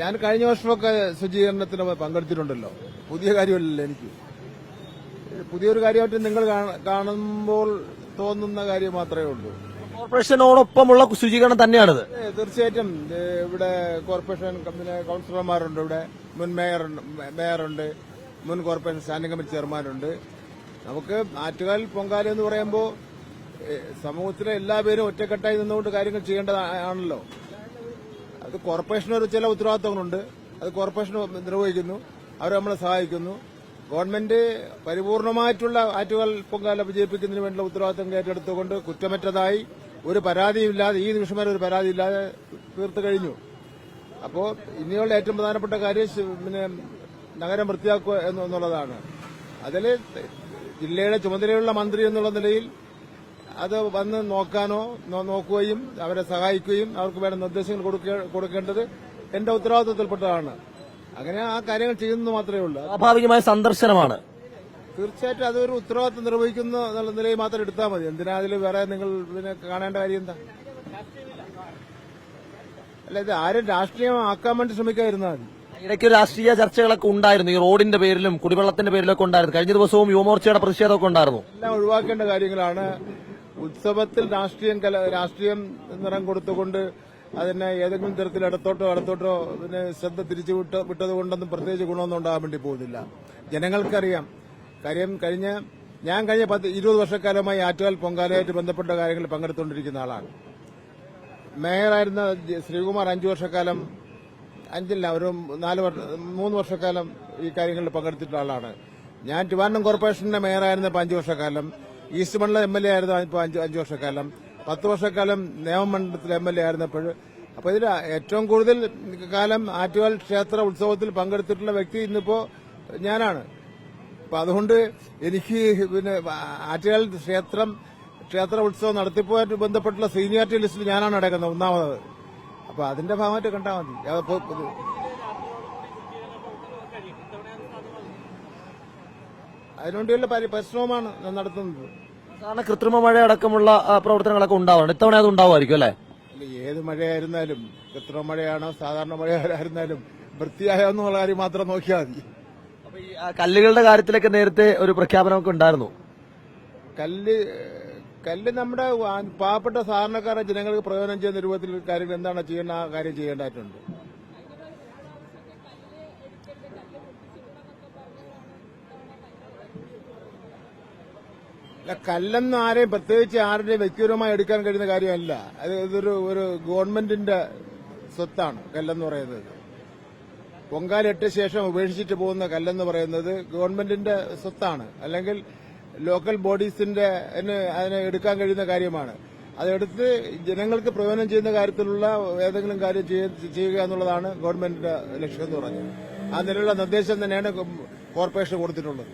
ഞാൻ കഴിഞ്ഞ വർഷമൊക്കെ ശുചീകരണത്തിന് പങ്കെടുത്തിട്ടുണ്ടല്ലോ. പുതിയ കാര്യമല്ലല്ലോ എനിക്ക്. പുതിയൊരു കാര്യമായിട്ട് നിങ്ങൾ കാണുമ്പോൾ തോന്നുന്ന കാര്യം മാത്രമേ ഉള്ളൂ. കോർപ്പറേഷനോടൊപ്പമുള്ള ശുചീകരണം തന്നെയാണിത്. തീർച്ചയായിട്ടും ഇവിടെ കോർപ്പറേഷൻ കൌൺസിലർമാരുണ്ട്, ഇവിടെ മുൻ മേയറുണ്ട്, മുൻ കോർപ്പറേഷൻ സ്റ്റാൻഡിംഗ് കമ്മിറ്റി ചെയർമാനുണ്ട്. നമുക്ക് ആറ്റുകാൽ പൊങ്കാല എന്ന് പറയുമ്പോൾ സമൂഹത്തിലെ എല്ലാ പേരും ഒറ്റക്കെട്ടായി നിന്നുകൊണ്ട് കാര്യങ്ങൾ ചെയ്യേണ്ടതാണല്ലോ. അത് കോർപ്പറേഷനൊരു ചില ഉത്തരവാദിത്തങ്ങളുണ്ട്, അത് കോർപ്പറേഷൻ നിർവഹിക്കുന്നു, അവർ നമ്മളെ സഹായിക്കുന്നു. ഗവൺമെന്റ് പരിപൂർണമായിട്ടുള്ള ആറ്റുകാൽ പൊങ്കാല വിജയിപ്പിക്കുന്നതിന് വേണ്ടിയുള്ള ഉത്തരവാദിത്തം ഏറ്റെടുത്തുകൊണ്ട് കുറ്റമറ്റതായി ഒരു പരാതിയുമില്ലാതെ ഈ നിമിഷം വരെ ഒരു പരാതിയില്ലാതെ തീർത്തു കഴിഞ്ഞു. അപ്പോൾ ഇനിയുള്ള ഏറ്റവും പ്രധാനപ്പെട്ട കാര്യം നഗരം വൃത്തിയാക്കുക എന്നുള്ളതാണ്. അതിൽ ജില്ലയുടെ ചുമതലയുള്ള മന്ത്രി എന്നുള്ള നിലയിൽ അത് വന്ന് നോക്കുകയും അവരെ സഹായിക്കുകയും അവർക്ക് വേണ്ട നിർദ്ദേശങ്ങൾ കൊടുക്കേണ്ടത് എന്റെ ഉത്തരവാദിത്തത്തിൽപ്പെട്ടതാണ്. അങ്ങനെ ആ കാര്യങ്ങൾ ചെയ്യുന്നത് മാത്രമേ ഉള്ളൂ. സ്വാഭാവികമായ സന്ദർശനമാണ്. തീർച്ചയായിട്ടും അതൊരു ഉത്തരവാദിത്തം നിർവഹിക്കുന്ന നിലയിൽ മാത്രം എടുത്താൽ മതി. എന്തിനാ അതിൽ വേറെ നിങ്ങൾ കാണേണ്ട കാര്യം എന്താ? അല്ല, ഇത് ആരും രാഷ്ട്രീയമാക്കാൻ വേണ്ടി ശ്രമിക്കാതിരുന്നാൽ മതി. ഇടയ്ക്ക് രാഷ്ട്രീയ ചർച്ചകളൊക്കെ ഉണ്ടായിരുന്നു, ഈ റോഡിന്റെ പേരിലും കുടിവെള്ളത്തിന്റെ പേരിലൊക്കെ ഉണ്ടായിരുന്നു. കഴിഞ്ഞ ദിവസവും യുവമോർച്ചയുടെ പ്രതിഷേധമൊക്കെ ഉണ്ടായിരുന്നു. എല്ലാം ഒഴിവാക്കേണ്ട കാര്യങ്ങളാണ്. ഉത്സവത്തിൽ രാഷ്ട്രീയം നിറം കൊടുത്തുകൊണ്ട് അതിനെ ഏതെങ്കിലും തരത്തിൽ ഇടത്തോട്ടോ ശ്രദ്ധ തിരിച്ചു വിട്ടതുകൊണ്ടൊന്നും പ്രത്യേകിച്ച് ഗുണമൊന്നും ഉണ്ടാകാൻ വേണ്ടി പോകുന്നില്ല. ജനങ്ങൾക്കറിയാം കാര്യം. ഞാൻ കഴിഞ്ഞ 20 വർഷക്കാലമായി ആറ്റുകാൽ പൊങ്കാലയായിട്ട് ബന്ധപ്പെട്ട കാര്യങ്ങളിൽ പങ്കെടുത്തുകൊണ്ടിരിക്കുന്ന ആളാണ്. മേയറായിരുന്ന ശ്രീകുമാർ 5 വർഷക്കാലം, 5 ഒരു 3 വർഷക്കാലം ഈ കാര്യങ്ങളിൽ പങ്കെടുത്തിട്ടുള്ള ആളാണ്. ഞാൻ ട്രിവാൻഡ്രം കോർപ്പറേഷന്റെ മേയറായിരുന്നപ്പോൾ 5 വർഷക്കാലം, ഈസ്റ്റ് മണ്ഡലം MLA ആയിരുന്നു ഇപ്പോൾ 5 വർഷക്കാലം, 10 വർഷക്കാലം നിയമമണ്ഡലത്തിൽ MLA ആയിരുന്നപ്പോൾ. അപ്പോൾ ഇതിൽ ഏറ്റവും കൂടുതൽ കാലം ആറ്റുകാൽ ക്ഷേത്ര ഉത്സവത്തിൽ പങ്കെടുത്തിട്ടുള്ള വ്യക്തി ഇന്നിപ്പോ ഞാനാണ്. അപ്പൊ അതുകൊണ്ട് എനിക്ക് ആറ്റുകാൽ ക്ഷേത്ര ഉത്സവം നടത്തിപ്പുമായിട്ട് ബന്ധപ്പെട്ടുള്ള സീനിയോറിറ്റി ലിസ്റ്റിൽ ഞാനാണ് അടക്കുന്നത് ഒന്നാമത്. അപ്പൊ അതിന്റെ ഭാഗമായിട്ട് കണ്ടാൽ മതി. അതിനുവേണ്ടിയുള്ള പരിശ്രമമാണ് നടത്തുന്നത്. സാധാരണ കൃത്രിമ മഴ അടക്കമുള്ള പ്രവർത്തനങ്ങളൊക്കെ ഉണ്ടാവാറുണ്ട്. ഇത്തവണ അത് ഉണ്ടാവുമായിരിക്കും അല്ലേ? ഏത് മഴയായിരുന്നാലും, കൃത്രിമ മഴയാണോ സാധാരണ മഴയായിരുന്നാലും വൃത്തിയായെന്നുള്ള കാര്യം മാത്രം നോക്കിയാൽ മതി. അപ്പൊ ഈ കല്ലുകളുടെ കാര്യത്തിലൊക്കെ നേരത്തെ ഒരു പ്രഖ്യാപനമൊക്കെ ഉണ്ടായിരുന്നു. കല്ല് നമ്മുടെ പാവപ്പെട്ട സാധാരണക്കാരെ ജനങ്ങൾക്ക് പ്രയോജനം ചെയ്യുന്ന രൂപത്തിൽ കാര്യങ്ങൾ എന്താണ് ചെയ്യേണ്ട ആ കാര്യം ചെയ്യേണ്ടതായിട്ടുണ്ട്. കല്ലെന്ന് ആരെയും പ്രത്യേകിച്ച് ആരുടെയും വ്യക്തിപരമായി എടുക്കാൻ കഴിയുന്ന കാര്യമല്ല. ഇതൊരു ഗവൺമെന്റിന്റെ സ്വത്താണ് കല്ലെന്ന് പറയുന്നത്. പൊങ്കാലിട്ട ശേഷം ഉപേക്ഷിച്ചിട്ട് പോകുന്ന കല്ലെന്ന് പറയുന്നത് ഗവൺമെന്റിന്റെ സ്വത്താണ്, അല്ലെങ്കിൽ ലോക്കൽ ബോഡീസിന്റെ അതിനെ എടുക്കാൻ കഴിയുന്ന കാര്യമാണ്. അതെടുത്ത് ജനങ്ങൾക്ക് പ്രയോജനം ചെയ്യുന്ന കാര്യത്തിലുള്ള ഏതെങ്കിലും കാര്യം ചെയ്യുക എന്നുള്ളതാണ് ഗവൺമെന്റിന്റെ ലക്ഷ്യം എന്ന് പറഞ്ഞത്. ആ നിലയിലുള്ള നിർദ്ദേശം തന്നെയാണ് കോർപ്പറേഷൻ കൊടുത്തിട്ടുള്ളത്.